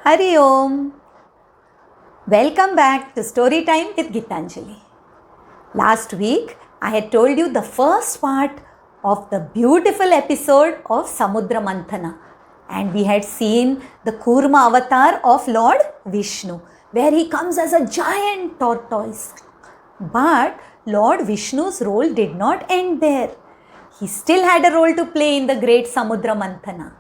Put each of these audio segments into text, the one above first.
Hari Om. Welcome back to Story Time with Gitanjali. Last week, I had told you the first part of the beautiful episode of Samudra Manthana, and we had seen the Kurma avatar of Lord Vishnu, where he comes as a giant tortoise. But Lord Vishnu's role did not end there. He still had a role to play in the great Samudra Manthana.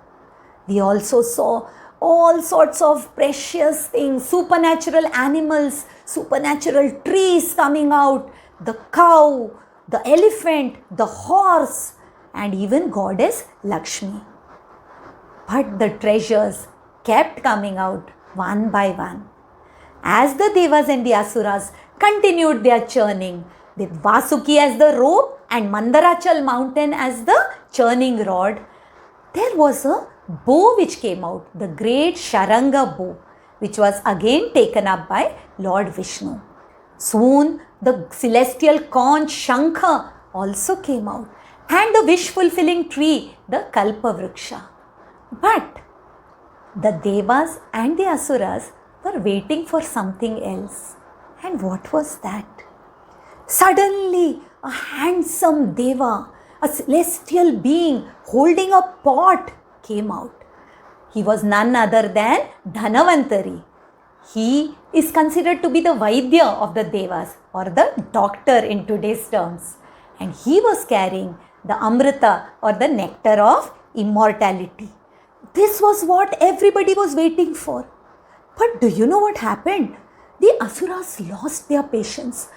We also saw all sorts of precious things, supernatural animals, supernatural trees coming out, the cow, the elephant, the horse, and even goddess Lakshmi. But the treasures kept coming out one by one. As the Devas and the Asuras continued their churning, with Vasuki as the rope and Mandarachal mountain as the churning rod, there was a bow which came out, the great Sharanga bow, which was again taken up by Lord Vishnu. Soon the celestial conch Shankha also came out, and the wish-fulfilling tree, the Kalpavruksha. But the Devas and the Asuras were waiting for something else. And what was that? Suddenly, a handsome Deva, a celestial being holding a pot, came out. He was none other than Dhanavantari. He is considered to be the Vaidya of the Devas, or the doctor in today's terms. And he was carrying the Amrita, or the nectar of immortality. This was what everybody was waiting for. But do you know what happened? The Asuras lost their patience.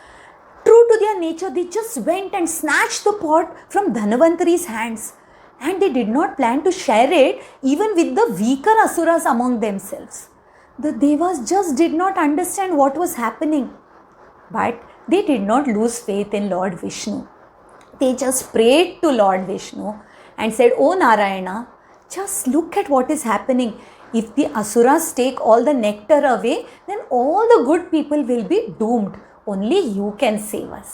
True to their nature, they just went and snatched the pot from Dhanavantari's hands. And they did not plan to share it even with the weaker Asuras among themselves. The Devas just did not understand what was happening. But they did not lose faith in Lord Vishnu. They just prayed to Lord Vishnu and said, "Oh Narayana, just look at what is happening. If the Asuras take all the nectar away, then all the good people will be doomed. Only you can save us."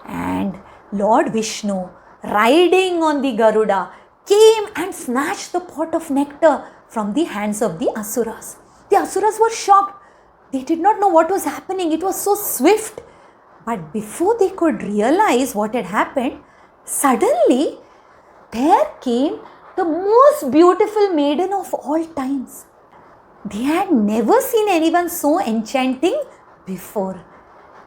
And Lord Vishnu, riding on the Garuda, came and snatched the pot of nectar from the hands of the Asuras. The Asuras were shocked. They did not know what was happening. It was so swift. But before they could realize what had happened, suddenly there came the most beautiful maiden of all times. They had never seen anyone so enchanting before.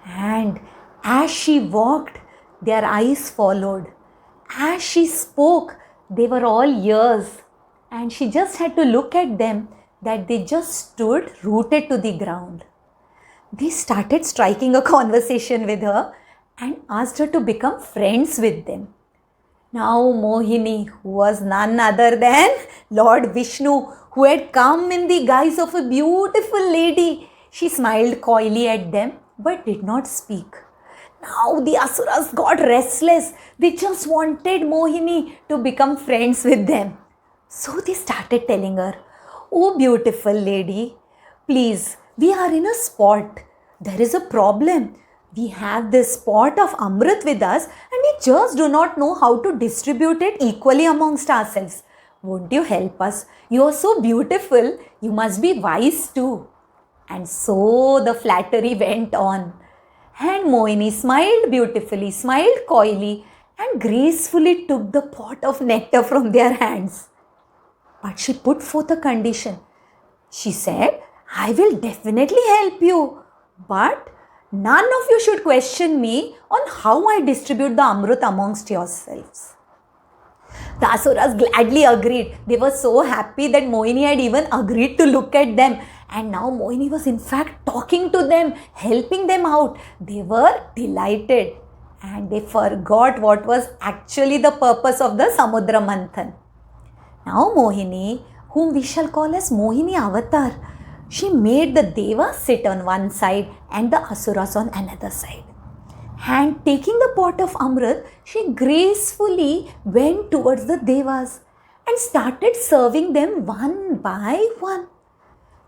And as she walked, their eyes followed. As she spoke, they were all ears. And she just had to look at them, that they just stood rooted to the ground. They started striking a conversation with her and asked her to become friends with them. Now Mohini, who was none other than Lord Vishnu, who had come in the guise of a beautiful lady, she smiled coyly at them but did not speak. Now the Asuras got restless. They just wanted Mohini to become friends with them. So they started telling her, "Oh beautiful lady, please, we are in a spot. There is a problem. We have this pot of Amrit with us and we just do not know how to distribute it equally amongst ourselves. Won't you help us? You are so beautiful. You must be wise too." And so the flattery went on. And Mohini smiled beautifully, smiled coyly, and gracefully took the pot of nectar from their hands. But she put forth a condition. She said, "I will definitely help you, but none of you should question me on how I distribute the Amrit amongst yourselves." The Asuras gladly agreed. They were so happy that Mohini had even agreed to look at them. And now Mohini was in fact talking to them, helping them out. They were delighted. And they forgot what was actually the purpose of the Samudra Manthan. Now Mohini, whom we shall call as Mohini Avatar, she made the Devas sit on one side and the Asuras on another side. And taking the pot of Amrit, she gracefully went towards the Devas and started serving them one by one.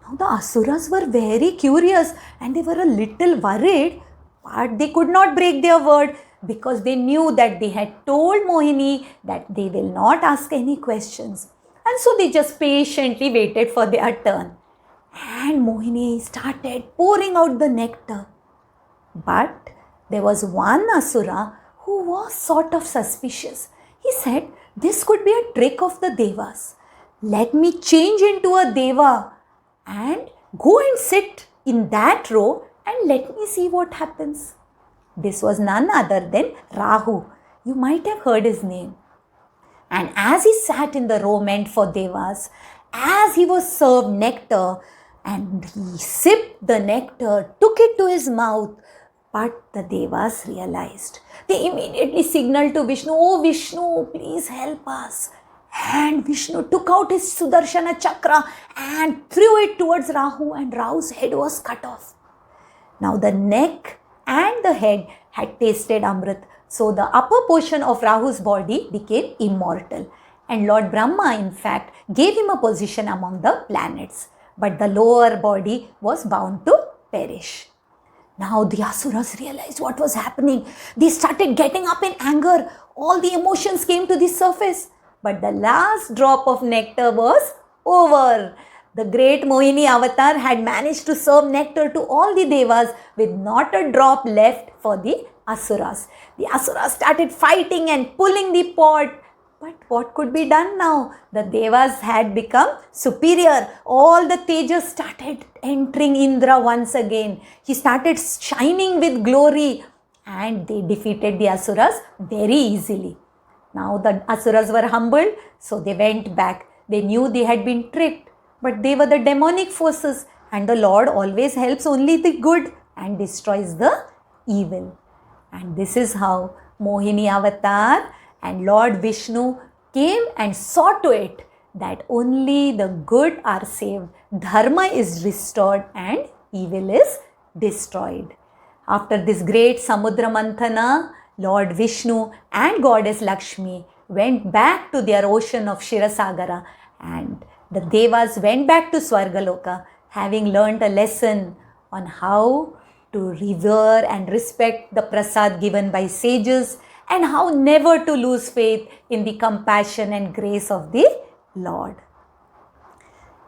Now the Asuras were very curious and they were a little worried, but they could not break their word because they knew that they had told Mohini that they will not ask any questions. And so they just patiently waited for their turn. and Mohini started pouring out the nectar. But there was one Asura who was sort of suspicious. He said, "This could be a trick of the Devas. Let me change into a Deva and go and sit in that row and let me see what happens." This was none other than Rahu. You might have heard his name. And as he sat in the row meant for Devas, as he was served nectar, and he sipped the nectar, took it to his mouth, but the Devas realized. They immediately signaled to Vishnu, "Oh Vishnu, please help us." And Vishnu took out his Sudarshana Chakra and threw it towards Rahu, and Rahu's head was cut off. Now the neck and the head had tasted Amrit, so the upper portion of Rahu's body became immortal. And Lord Brahma, in fact, gave him a position among the planets. But the lower body was bound to perish. Now the Asuras realized what was happening. They started getting up in anger. All the emotions came to the surface. But the last drop of nectar was over. The great Mohini avatar had managed to serve nectar to all the Devas with not a drop left for the Asuras. The Asuras started fighting and pulling the pot. But what could be done now? The Devas had become superior. All the Tejas started entering Indra once again. He started shining with glory and they defeated the Asuras very easily. Now the Asuras were humbled, so they went back. They knew they had been tricked, but they were the demonic forces, and the Lord always helps only the good and destroys the evil. And this is how Mohini avatar and Lord Vishnu came and saw to it that only the good are saved, dharma is restored and evil is destroyed. After this great Samudra Manthana, Lord Vishnu and Goddess Lakshmi went back to their ocean of Shirasagara, and the Devas went back to Swargaloka, having learnt a lesson on how to revere and respect the prasad given by sages, and how never to lose faith in the compassion and grace of the Lord.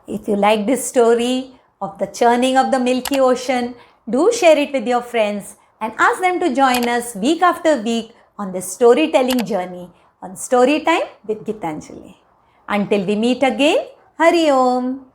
If you like this story of the churning of the Milky Ocean, do share it with your friends and ask them to join us week after week on this storytelling journey on Storytime with Gitanjali. Until we meet again, Hari Om.